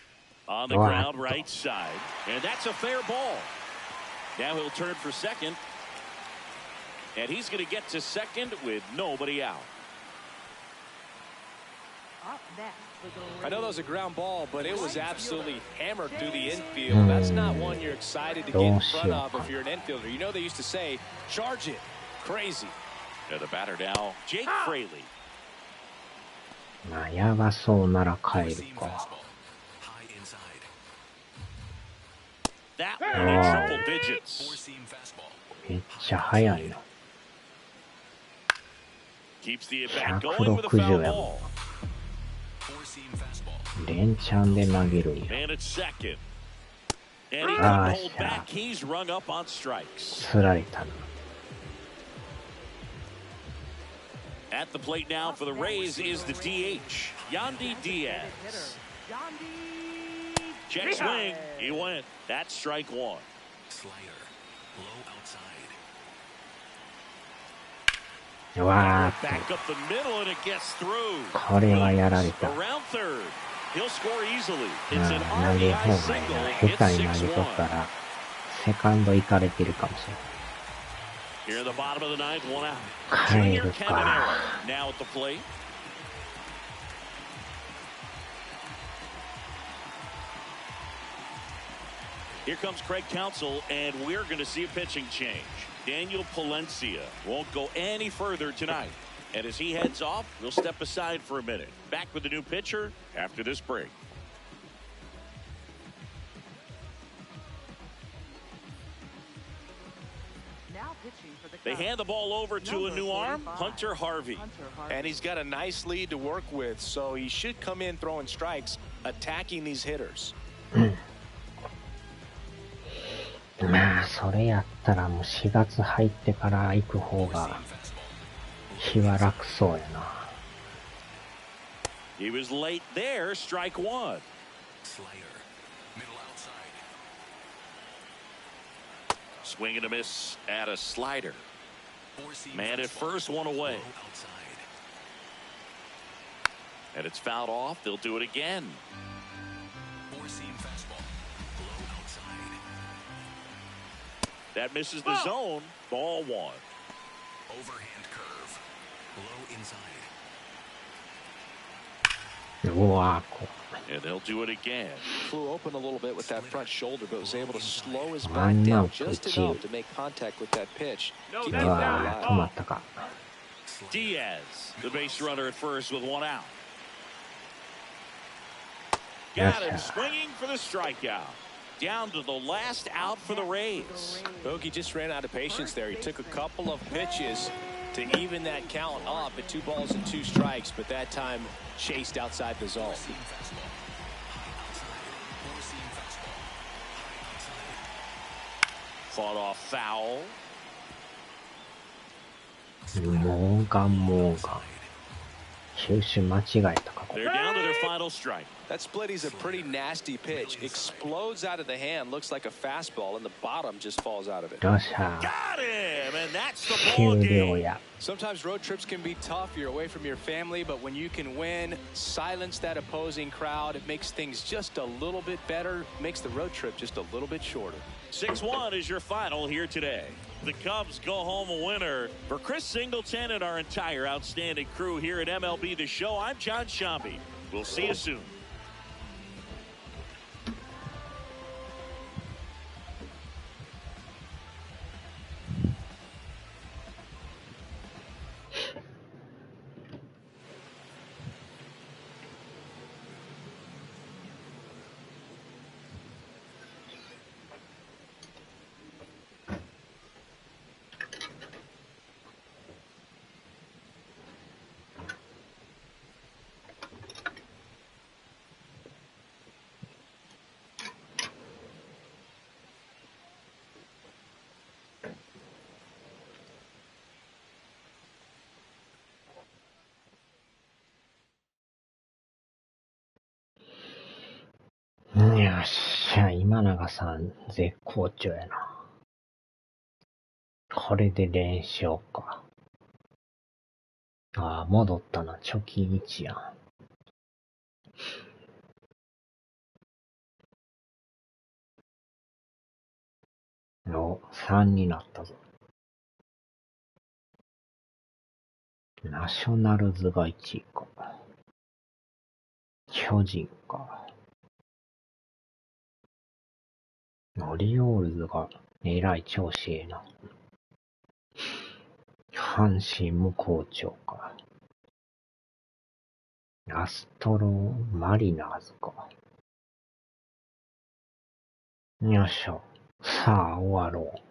On the ground, right side. And that's a fair ball. Now he'll turn for second. And he's going to get to second with nobody out. I know that was a ground ball, but it was absolutely hammered through the infield. That's not one you're excited to get in front of if you're an infielder. You know they used to say, charge it. Crazy. And the batter now, Jake Fraley. まあ、やばそうなら帰るか。That one in triple digits. めっちゃ速いな。Keeps the at-bat going with a foul ball. 連チャンで投げるんや。And it's second. And he couldn't hold back. He's rung up on strikes. 釣られたな。At the plate now for the Rays is the DH, Yandy Diaz. Check swing. He went. That's strike 1. Slider, low outside. うわーっ Back up the middle and it gets through. と、これはやられた。Around third. He'll score easily. It's ま an あ、投げ RBI 方が single. ね、下 It's 手に投げとった 6-1. ら、セカンド行かれてるかもしれない。 Here in the bottom of the ninth, one out. 帰 Junior る Caminero か。 now at the plate. Here comes Craig Counsell, and we're going to see a pitching change. Daniel Palencia won't go any further tonight. And as he heads off, we'll step aside for a minute. Back with the new pitcher after this break. Now pitching for the They Cubs. hand the ball over to a Number new arm, 45. Hunter Harvey. Hunter Harvey. And he's got a nice lead to work with, so he should come in throwing strikes, attacking these hitters. まあ、それやったらもう4月入ってから行く方が、日は楽そうやな。He was late there, strike one. Slayer. Middle outside. Swing and a miss at a slider. Four-seam Man at fastball. first, one away. Low outside. And it's fouled off. They'll do it again. Four-seam fastball. Low outside. That misses the zone. Ball one. Overhand curve. Low inside. うわー、こ And they'll do it again. Flew open a little bit with that front shoulder, but was able to slow his One back down out, just Pucci. enough to make contact with that pitch. No, Keepうit that'sわdown. alive. ー、止まったか。Diaz, the base runner at first with one out. Yes, Got him sir. swinging for the strikeout. Down to the last out for the Rays. Bogey just ran out of patience there. He took a couple of pitches to even that count up at 2 balls and 2 strikes, but that time chased outside the zone. Four-seam fastball. High outside. Four-seam fastball. High outside. Fought off foul. モーガン、モーガン。球種間違えたか、これ。 They're down to their final strike. That splitty's a pretty nasty pitch. Explodes out of the hand, looks like a fastball, and the bottom just falls out of it. よっしゃー。 Got him, and that's the ball 終了 game. や。 Sometimes road trips can be tough. You're away from your family, but when you can win, silence that opposing crowd, it makes things just a little bit better, makes the road trip just a little bit shorter. 6-1 is your final here today. The Cubs go home a winner. For Chris Singleton and our entire outstanding crew here at MLB The Show, I'm John Shambi. We'll see you soon.よっしゃ、今永さん絶好調やな。これで連勝か。ああ、戻ったな。貯金1やん。お、3になったぞ。ナショナルズが1位か。巨人か。オリオールズがえらい調子ええな。阪神も好調か。アストロ、マリナーズか。よいしょ。さあ、終わろう。